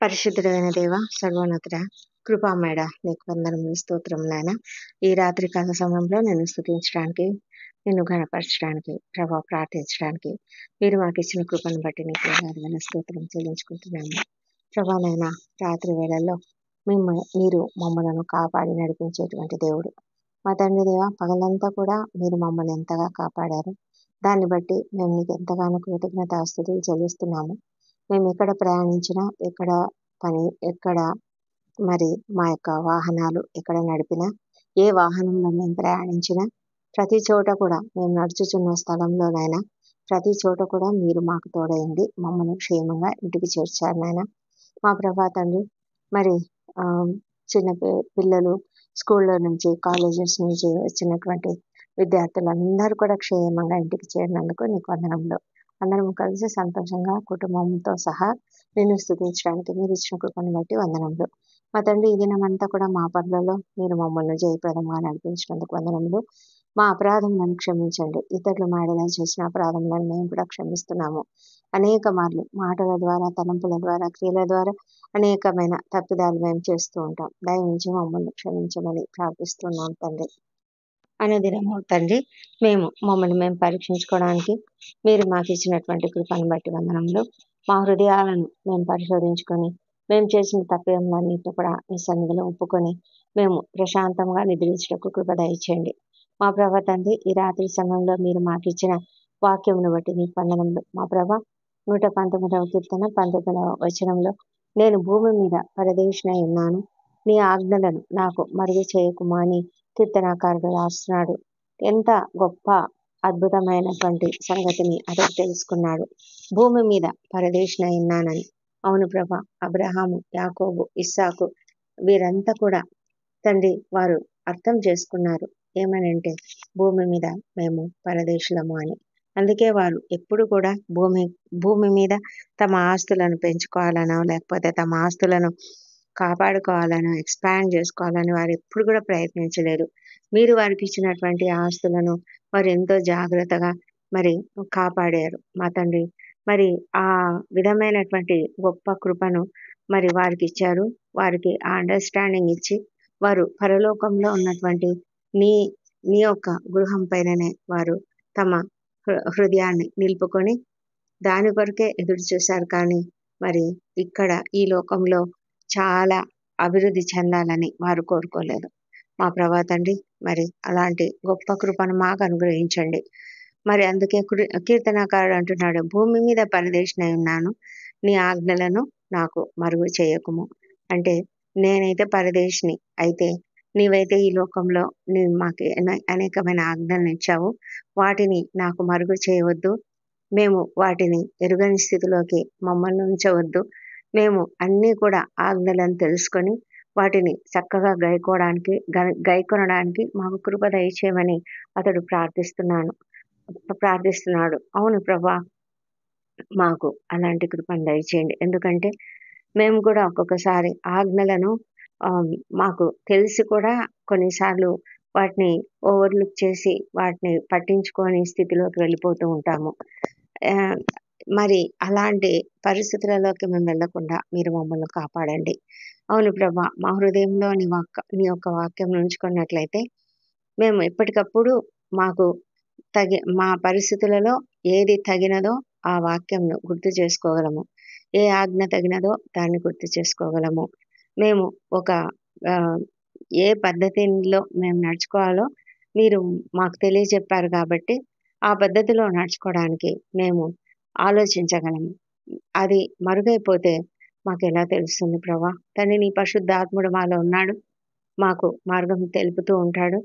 పరిశుద్ధుడైన దేవ, సర్వోన్నతుడ, కృపామేడ, నీకు వందనములు, స్తోత్రములైనా ఈ రాత్రి కాల సమయంలో నేను స్తుతించడానికి, నిన్ను ఘనపరచడానికి, ప్రభావ ప్రార్థించడానికి మీరు మాకు ఇచ్చిన కృపను బట్టి నీకు వేలాదిగా స్తోత్రం చెల్లించుకుంటున్నాము. ప్రభానైనా రాత్రి వేళల్లో మీరు మమ్మలను కాపాడి నడిపించేటువంటి దేవుడు. మా తండ్రి దేవ, పగలంతా కూడా మీరు మమ్మల్ని ఎంతగా కాపాడారు. దాన్ని బట్టి మేము నీకు ఎంతగానో కృతజ్ఞతాస్తుతులు చెల్లిస్తున్నాము. మేము ఎక్కడ ప్రయాణించినా, ఎక్కడ మరి మా యొక్క వాహనాలు ఎక్కడ నడిపినా, ఏ వాహనంలో మేము ప్రయాణించినా, ప్రతి చోట కూడా మేము నడుచుచున్న స్థలంలోనైనా ప్రతి చోట కూడా మీరు మాకు తోడైంది మమ్మల్ని క్షేమంగా ఇంటికి చేర్చారు నాయన. మా ప్రభా తండ్రి, మరి చిన్న పిల్లలు స్కూల్లో నుంచి, కాలేజెస్ నుంచి వచ్చినటువంటి విద్యార్థులందరూ కూడా క్షేమంగా ఇంటికి చేరినందుకు నీకు వందనములు. అందరం కలిసి సంతోషంగా కుటుంబంతో సహా నిన్ను స్తుతించడానికి మీరు ఇచ్చిన కృపను బట్టి వందనములు. మా తండ్రి, ఈ దినమంతా కూడా మా పనులలో మీరు మమ్మల్ని జయప్రదంగా నడిపించినందుకు వందనములు. మా అపరాధములను క్షమించండి. ఇతరులు మాడలా చేసిన అపరాధములను మేము కూడా క్షమిస్తున్నాము. అనేక మార్లు మాటల ద్వారా, తలంపుల ద్వారా, క్రియల ద్వారా అనేకమైన తప్పిదాలు మేము చేస్తూ ఉంటాం. దయవించి మమ్మల్ని క్షమించమని ప్రార్థిస్తున్నాం తండ్రి. అనుదినము తండ్రి, మమ్మల్ని మేము పరీక్షించుకోవడానికి మీరు మాకు ఇచ్చినటువంటి కృపను బట్టి వందనములు. మా హృదయాలను మేము పరిశోధించుకొని, మేము చేసిన తప్పిదములన్నింటినీ కూడా మీ సన్నిధిలో ఒప్పుకొని మేము ప్రశాంతంగా నిద్రించుటకు కృప దయచేయండి. మా ప్రభా తండ్రి, ఈ రాత్రి సమయంలో మీరు మాకు ఇచ్చిన వాక్యమును బట్టి నీకు వందనములు. మా ప్రభా 119వ కీర్తన 19వ వచనంలో, నేను భూమి మీద పరదేశినై ఉన్నాను, నీ ఆజ్ఞలను నాకు మరుగు చేయకుమా అని కీర్తనాకారుడు రాస్తున్నాడు. ఎంత గొప్ప అద్భుతమైనటువంటి సంగతిని అతడు తెలుసుకున్నాడు. భూమి మీద పరదేశినై ఉన్నానని. అవును ప్రభా, అబ్రహాము, యాకోబు, ఇస్సాకు వీరంతా కూడా తండ్రి వారు అర్థం చేసుకున్నారు. ఏమనంటే భూమి మీద మేము పరదేశులము అని. అందుకే వారు ఎప్పుడు కూడా భూమి మీద తమ ఆస్తులను పెంచుకోవాలనో, లేకపోతే తమ ఆస్తులను కాపాడుకోవాలనో, ఎక్స్పాండ్ చేసుకోవాలని వారు ఎప్పుడు కూడా ప్రయత్నించలేదు. మీరు వారికి ఇచ్చినటువంటి ఆస్తులను వారు ఎంతో జాగ్రత్తగా మరి కాపాడారు మా తండ్రి. మరి ఆ విధమైనటువంటి గొప్ప కృపను మరి వారికి ఇచ్చారు. వారికి ఆ అండర్స్టాండింగ్ ఇచ్చి వారు పరలోకంలో ఉన్నటువంటి నీ యొక్క గృహం పైననే వారు తమ హృదయాన్ని నిలుపుకొని దాని కొరకే ఎదురు చూశారు. కానీ మరి ఇక్కడ ఈ లోకంలో చాలా అభివృద్ధి చెందాలని వారు కోరుకోలేదు. మా ప్రభా తండ్రి, మరి అలాంటి గొప్ప కృపను మాకు అనుగ్రహించండి. మరి అందుకే కీర్తనాకారుడు అంటున్నాడు, భూమి మీద పరదేశినై ఉన్నాను, నీ ఆజ్ఞలను నాకు మరుగు చేయకుము. అంటే నేనైతే పరదేశిని అయితే, నీవైతే ఈ లోకంలో నీవు మాకు అనేకమైన ఆజ్ఞలను ఇచ్చావు, వాటిని నాకు మరుగు చేయవద్దు. మేము వాటిని ఎరుగని స్థితిలోకి మమ్మల్ని ఉంచవద్దు. మేము అన్నీ కూడా ఆజ్ఞలను తెలుసుకొని వాటిని చక్కగా గైకొనడానికి మాకు కృప దయచేయమని అతడు ప్రార్థిస్తున్నాడు. అవును ప్రభా, మాకు అలాంటి కృపను దయచేయండి. ఎందుకంటే మేము కూడా ఒక్కొక్కసారి ఆజ్ఞలను మాకు తెలిసి కూడా కొన్నిసార్లు వాటిని ఓవర్లుక్ చేసి వాటిని పట్టించుకోని స్థితిలోకి వెళ్ళిపోతూ ఉంటాము. మరి అలాంటి పరిస్థితులలోకి మేము వెళ్లకుండా మీరు మమ్మల్ని కాపాడండి. అవును ప్రభా, మా హృదయంలో నీ యొక్క వాక్యం ఉంచుకున్నట్లయితే మేము ఎప్పటికప్పుడు మా పరిస్థితులలో ఏది తగినదో ఆ వాక్యంను గుర్తు చేసుకోగలము. ఏ ఆజ్ఞ తగినదో దాన్ని గుర్తు చేసుకోగలము. మేము ఏ పద్ధతిలో మేము నడుచుకోవాలో మీరు మాకు తెలియజెప్పారు కాబట్టి ఆ పద్ధతిలో నడుచుకోవడానికి మేము ఆలోచించగలము. అది మరుగైపోతే మాకు ఎలా తెలుస్తుంది ప్రభా తండ్రి? నీ పరిశుద్ధాత్ముడు మాలో ఉన్నాడు, మాకు మార్గం తెలుపుతూ ఉంటాడు.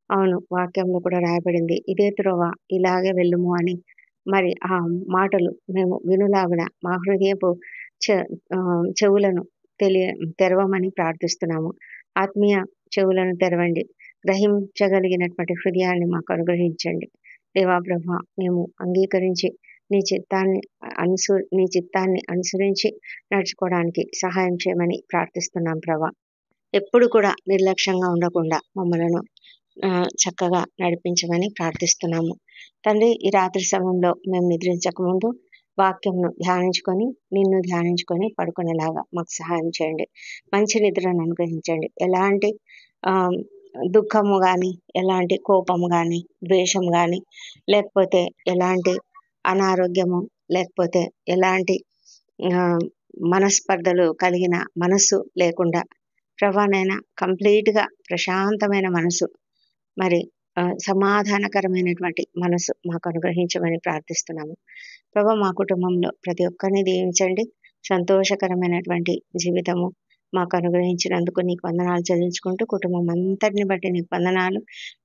అవును, వాక్యంలో కూడా రాయబడింది, ఇదే త్రోవ, ఇలాగే వెళ్ళుము అని. మరి ఆ మాటలు మేము వినులాగున మా హృదయపు చెవులను తెరవమని ప్రార్థిస్తున్నాము. ఆత్మీయ చెవులను తెరవండి, గ్రహించగలిగినటువంటి హృదయాన్ని మాకు అనుగ్రహించండి. దేవా ప్రభా, మేము అంగీకరించి నీ చిత్తాన్ని అనుసరించి నడుచుకోవడానికి సహాయం చేయమని ప్రార్థిస్తున్నాం ప్రభా. ఎప్పుడు కూడా నిర్లక్ష్యంగా ఉండకుండా మమ్మలను చక్కగా నడిపించమని ప్రార్థిస్తున్నాము తండ్రి. ఈ రాత్రి సమయంలో మేము నిద్రించక ముందు వాక్యంను ధ్యానించుకొని నిన్ను ధ్యానించుకొని పడుకునేలాగా మాకు సహాయం చేయండి. మంచి నిద్రను అనుగ్రహించండి. ఎలాంటి ఆ, దుఃఖము కానీ, ఎలాంటి కోపము కానీ, ద్వేషం కానీ, లేకపోతే ఎలాంటి అనారోగ్యము, లేకపోతే ఎలాంటి ఆ, మనస్పర్ధలు కలిగిన మనస్సు లేకుండా ప్రభానైనా కంప్లీట్గా ప్రశాంతమైన మనసు, మరి సమాధానకరమైనటువంటి మనసు మాకు అనుగ్రహించమని ప్రార్థిస్తున్నాము. ప్రభా, మా కుటుంబంలో ప్రతి ఒక్కరిని దీవించండి. సంతోషకరమైనటువంటి జీవితము మాకు అనుగ్రహించినందుకు నీకు వందనాలు చెల్లించుకుంటూ, కుటుంబం అంతటిని బట్టి నీకు వందనాలు.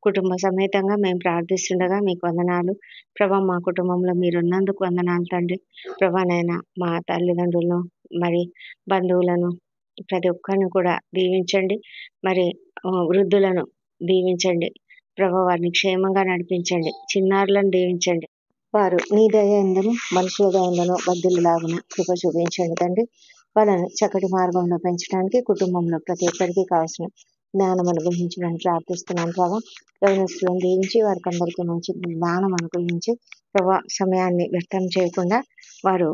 కుటుంబ సమేతంగా మేము ప్రార్థిస్తుండగా మీకు వందనాలు. ప్రభా, మా కుటుంబంలో మీరున్నందుకు వందనాలు తండ్రి. ప్రభానైనా మా తల్లిదండ్రులను, మరి బంధువులను, ప్రతి ఒక్కరిని కూడా దీవించండి. మరి వృద్ధులను దీవించండి. ప్రభా, వారిని క్షేమంగా నడిపించండి. చిన్నారులను దీవించండి. వారు నీ దయ ఎందను మనుషుల దయ ఎందనో బద్దులులాగున కృప చూపించండి తండ్రి. వాళ్ళని చక్కటి మార్గంలో పెంచడానికి కుటుంబంలో ప్రతి ఒక్కరికి కావాల్సిన జ్ఞానం అనుగ్రహించడానికి ప్రార్థిస్తున్నాను ప్రభా. యవనస్తులను దీవించి వారికి అందరికీ మంచి జ్ఞానం అనుగ్రహించి ప్రభా, సమయాన్ని వ్యర్థం చేయకుండా వారు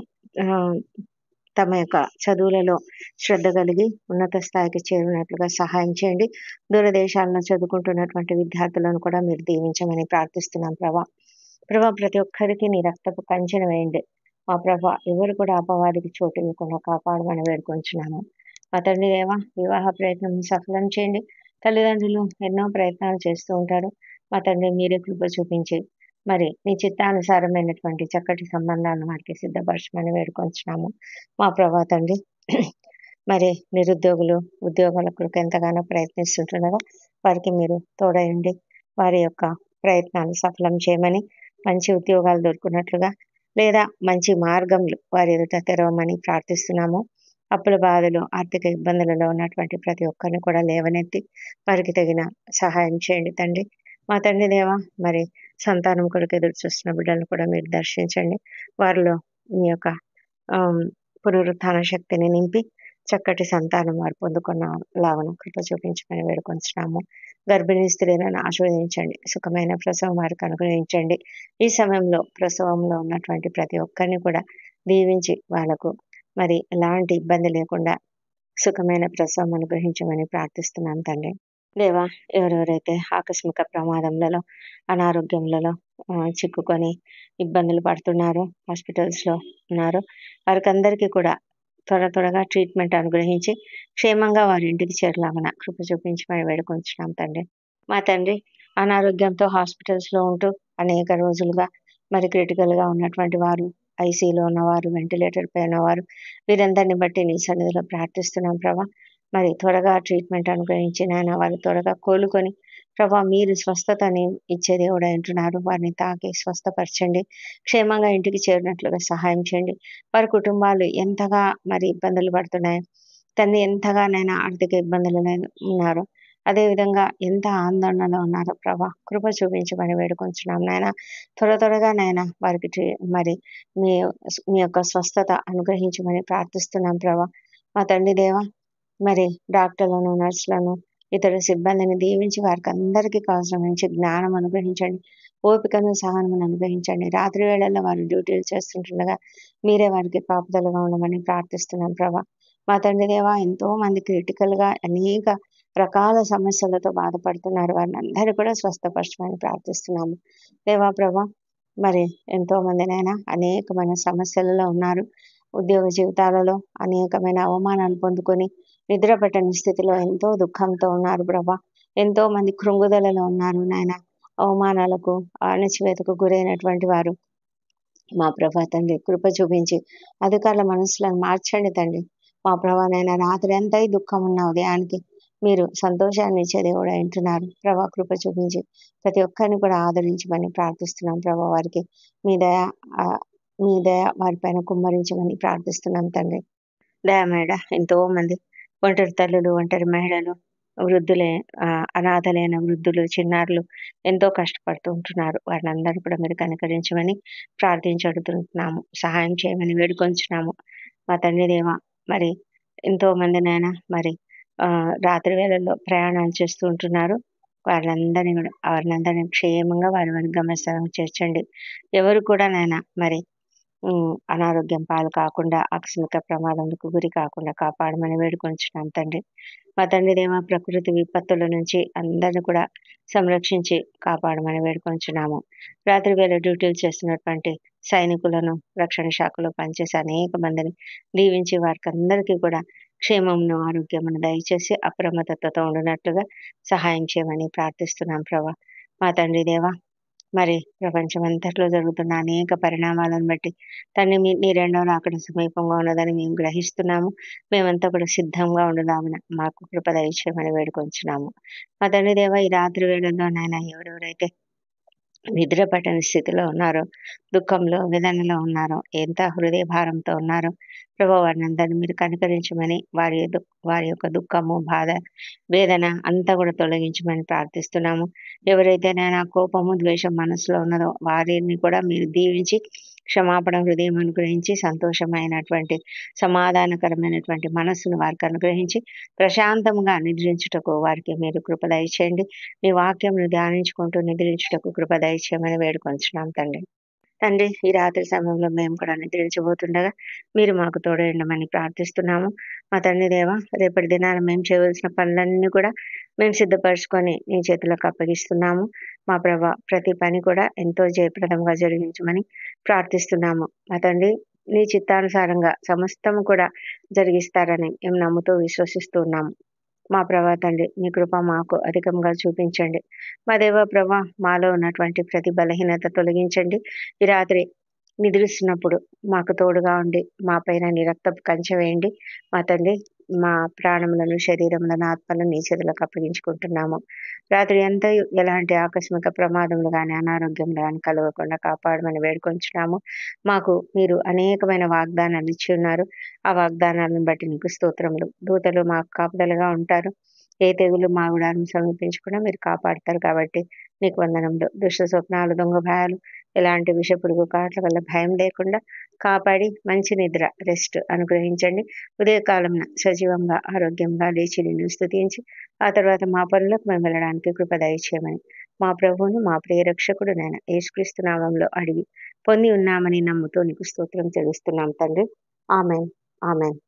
తమ యొక్క చదువులలో శ్రద్ధ కలిగి ఉన్నత స్థాయికి చేరినట్లుగా సహాయం చేయండి. దూరదేశాలను చదువుకుంటున్నటువంటి విద్యార్థులను కూడా మీరు దీవించమని ప్రార్థిస్తున్నాం ప్రభా. ప్రతి ఒక్కరికి నీ రక్తపు కంచెను వేయండి మా ప్రభా. ఎవరు కూడా అపవాదికి చోటు ఇవ్వకుండా కాపాడమని వేడుకొంచున్నాము. మా తండ్రి దేవ, వివాహ ప్రయత్నం సఫలం చేయండి. తల్లిదండ్రులు ఎన్నో ప్రయత్నాలు చేస్తూ ఉంటారు. మా తండ్రి మీరే కృప చూపించి మరి నీ చిత్తానుసారమైనటువంటి చక్కటి సంబంధాలను వారికి సిద్ధపరచమని వేడుకొంచున్నాము. మా ప్రభా తండ్రి, మరి నిరుద్యోగులు ఉద్యోగాల కొరకు ఎంతగానో ప్రయత్నిస్తుంటుండగా వారికి మీరు తోడయండి. వారి యొక్క ప్రయత్నాలు సఫలం చేయమని, మంచి ఉద్యోగాలు దొరుకున్నట్లుగా లేదా మంచి మార్గంలో వారి ఎదుట తెరవమని ప్రార్థిస్తున్నాము. అప్పుల బాధలు, ఆర్థిక ఇబ్బందులలో ఉన్నటువంటి ప్రతి ఒక్కరిని కూడా లేవనెత్తి వారికి తగిన సహాయం చేయండి తండ్రి. మా తండ్రి దేవ, మరి సంతానం కొరకు ఎదురు చూస్తున్న బిడ్డలను కూడా మీరు దర్శించండి. వారిలో మీ యొక్క పునరుత్థాన శక్తిని నింపి చక్కటి సంతానం వారు పొందుకున్న లాగా కృప చూపించమని వేడుకొంచున్నాము. గర్భిణీ స్త్రీలను ఆశీర్వదించండి. సుఖమైన ప్రసవం వారికి అనుగ్రహించండి. ఈ సమయంలో ప్రసవంలో ఉన్నటువంటి ప్రతి ఒక్కరిని కూడా దీవించి వాళ్ళకు మరి ఎలాంటి ఇబ్బంది లేకుండా సుఖమైన ప్రసవం అనుగ్రహించమని ప్రార్థిస్తున్నాను తండ్రి. దేవా, ఎవరెవరైతే ఆకస్మిక ప్రమాదములలో, అనారోగ్యములలో చిక్కుకొని ఇబ్బందులు పడుతున్నారో, హాస్పిటల్స్లో ఉన్నారో, వారికందరికీ కూడా త్వరగా ట్రీట్మెంట్ అనుగ్రహించి క్షేమంగా వారి ఇంటికి చేరలాగన కృప చూపించమని వేడుకొంచున్నాం తండ్రి. మా తండ్రి, అనారోగ్యంతో హాస్పిటల్స్లో ఉంటూ అనేక రోజులుగా మరి క్రిటికల్గా ఉన్నటువంటి వారు, ఐసీలో ఉన్నవారు, వెంటిలేటర్ పై ఉన్నవారు, వీరందరిని బట్టి నీ సన్నిధిలో ప్రార్థిస్తున్నాం ప్రభా. మరి త్వరగా ట్రీట్మెంట్ అనుగ్రహించి నాయన వారు త్వరగా కోలుకొని ప్రభా, మీరు స్వస్థతని ఇచ్చే దేవుడు అంటున్నారు. వారిని తాకి స్వస్థపరచండి. క్షేమంగా ఇంటికి చేరినట్లుగా సహాయం చేయండి. వారి కుటుంబాలు ఎంతగా మరి ఇబ్బందులు పడుతున్నాయో, తండ్రి ఎంతగానైనా ఆర్థిక ఇబ్బందులు ఉన్నారో, అదేవిధంగా ఎంత ఆందోళనలో ఉన్నారో ప్రభా, కృప చూపించమని వేడుకొంచున్నాం నాయన. త్వరగా నాయన వారికి మరి మీ మీ యొక్క స్వస్థత అనుగ్రహించమని ప్రార్థిస్తున్నాం ప్రభా. మా తండ్రి దేవ, మరి డాక్టర్లను, నర్సులను, ఇతర సిబ్బందిని దీవించి వారికి అందరికీ కావాల్సిన మంచి జ్ఞానం అనుగ్రహించండి. ఓపికను, సహనమును అనుగ్రహించండి. రాత్రి వేళల్లో వారు డ్యూటీలు చేస్తుండగా మీరే వారికి కాపుదలుగా ఉండమని ప్రార్థిస్తున్నాం ప్రభా. మా తండ్రి దేవ, ఎంతో మంది క్రిటికల్గా అనేక రకాల సమస్యలతో బాధపడుతున్నారు. వారిని అందరూ కూడా స్వస్థపరచమని ప్రార్థిస్తున్నాము. దేవా ప్రభా, మరి ఎంతో మందినైనా అనేకమైన సమస్యలలో ఉన్నారు. ఉద్యోగ జీవితాలలో అనేకమైన అవమానాలు పొందుకొని నిద్ర పట్టని స్థితిలో ఎంతో దుఃఖంతో ఉన్నారు ప్రభా. ఎంతో మంది కృంగుదలలో ఉన్నారు నాయన. అవమానాలకు, అణచివేతకు గురైనటువంటి వారు మా ప్రభా తండ్రి, కృప చూపించి అధికారుల మనసులను మార్చండి తండ్రి. మా ప్రభానైనా రాత్రి అంతా ఈ దుఃఖం ఉన్న ఉదయానికి మీరు సంతోషాన్ని ఇచ్చే దేవుడు అంటున్నారు ప్రభా. కృప చూపించి ప్రతి ఒక్కరిని కూడా ఆదరించమని ప్రార్థిస్తున్నాం ప్రభా. వారికి మీ దయ వారిపైన కుమ్మరించమని ప్రార్థిస్తున్నాం తండ్రి. దయమేడ ఎంతో మంది ఒంటరి తల్లులు, ఒంటరి మహిళలు, వృద్ధులే, అనాథలైన వృద్ధులు, చిన్నారులు ఎంతో కష్టపడుతూ ఉంటున్నారు. వారిని కూడా మీరు కనికరించమని ప్రార్థించడుతున్నాము. సహాయం చేయమని వేడుకొంచున్నాము. మా తండ్రి దేవ, మరి ఎంతో మందినైనా మరి రాత్రి వేళల్లో ప్రయాణాలు చేస్తూ ఉంటున్నారు. వారినందరినీ క్షేమంగా వారి గమ్యస్థానం చేర్చండి. ఎవరు కూడా నాయన మరి అనారోగ్యం పాలు కాకుండా ఆకస్మిక ప్రమాదములకు గురి కాకుండా కాపాడమని వేడుకొంచున్నాం తండ్రి. మా తండ్రి దేవ, ప్రకృతి విపత్తుల నుంచి అందరిని కూడా సంరక్షించి కాపాడమని వేడుకొంచున్నాము. రాత్రి వేళ డ్యూటీలు చేస్తున్నటువంటి సైనికులను, రక్షణ శాఖలో పనిచేసే అనేక మందిని దీవించి వారికి అందరికీ కూడా క్షేమమును, ఆరోగ్యమును దయచేసి అప్రమత్తతతో ఉండినట్లుగా సహాయం చేయమని ప్రార్థిస్తున్నాం ప్రభా. మా తండ్రి దేవ, మరి ప్రపంచమంతట్లో జరుగుతున్న అనేక పరిణామాలను బట్టి తండ్రి నీ రెండవ రాకడ సమీపంగా ఉన్నదని మేము గ్రహిస్తున్నాము. మేమంతా కూడా సిద్ధంగా ఉండదామని మాకు కృప దయచేయమని వేడుకొంచున్నాము. మా తండ్రి దేవ, ఈ రాత్రి వేళల్లో నాయన ఎవరెవరైతే నిద్ర పట్టని స్థితిలో ఉన్నారో, దుఃఖంలో, వేదనలో ఉన్నారో, ఎంత హృదయ భారంతో ఉన్నారో ప్రభా, వారిని అందరినీ మీరు కనికరించమని వారి యొక్క దుఃఖము, బాధ, వేదన అంతా కూడా తొలగించమని ప్రార్థిస్తున్నాము. ఎవరైతే నేను కోపము, ద్వేషం మనసులో ఉన్నదో వారిని కూడా మీరు దీవించి క్షమాపణ హృదయం అనుగ్రహించి సంతోషమైనటువంటి సమాధానకరమైనటువంటి మనస్సును వారికి అనుగ్రహించి ప్రశాంతంగా నిద్రించుటకు వారికి మీరు కృప దయచేయండి. మీ వాక్యంను ధ్యానించుకుంటూ నిద్రించుటకు కృప దయచేయమని వేడుకొంచున్నాం తండ్రి. తండ్రి, ఈ రాత్రి సమయంలో మేము కూడా నిద్రించబోతుండగా మీరు మాకు తోడైండమని ప్రార్థిస్తున్నాము. మా తండ్రి దేవ, రేపటి దినాన మేము చేయవలసిన పనులన్నీ కూడా మేము సిద్ధపరచుకొని నీ చేతులకు అప్పగిస్తున్నాము. మా ప్రభా, ప్రతి పని కూడా ఎంతో జయప్రదంగా జరిగించమని ప్రార్థిస్తున్నాము. మా తండ్రి, నీ చిత్తానుసారంగా సమస్తము కూడా జరిగిస్తారని మేము నమ్ముతూ విశ్వసిస్తూ ఉన్నాము. మా ప్రభా తండ్రి, మీ కృప మాకు అధికంగా చూపించండి. మా దేవ ప్రభా, మాలో ఉన్నటువంటి ప్రతి బలహీనత తొలగించండి. ఈ రాత్రి నిద్రిస్తున్నప్పుడు మాకు తోడుగా ఉండి మా పైన నీ రక్తపు కంచె వేయండి. మా తండ్రి, మా ప్రాణములను, శరీరములను, ఆత్మలను నీ చేతులకు అప్పగించుకుంటున్నాము. రాత్రి అంతా ఎలాంటి ఆకస్మిక ప్రమాదములు కానీ అనారోగ్యములు కానీ కలగకుండా కాపాడమని వేడుకొంచున్నాము. మాకు మీరు అనేకమైన వాగ్దానాలు ఇచ్చి ఉన్నారు. ఆ వాగ్దానాలను బట్టి నీకు స్తోత్రములు. దూతలు మాకు కాపుదలుగా ఉంటారు. ఏ తెగులు మా గుడాలను సమీపించకుండా మీరు కాపాడతారు కాబట్టి నీకు వందనములు. దుష్ట స్వప్నాలు, దొంగ భయాలు, ఎలాంటి విషపురుగు కాట్ల వల్ల భయం లేకుండా కాపాడి మంచి నిద్ర, రెస్ట్ అనుగ్రహించండి. ఉదయకాలంలో సజీవంగా, ఆరోగ్యంగా లేచి నిన్ను స్తుతించి ఆ తర్వాత మా పనులకు మేము వెళ్ళడానికి కృప దయచేయమని మా ప్రభువును, మా ప్రియ రక్షకుడు నాయన యేసుక్రీస్తు నామంలో అడిగి పొంది ఉన్నామని నమ్ముతూ నీకు స్తోత్రం చెల్లిస్తున్నాం తండ్రి. Amen, amen.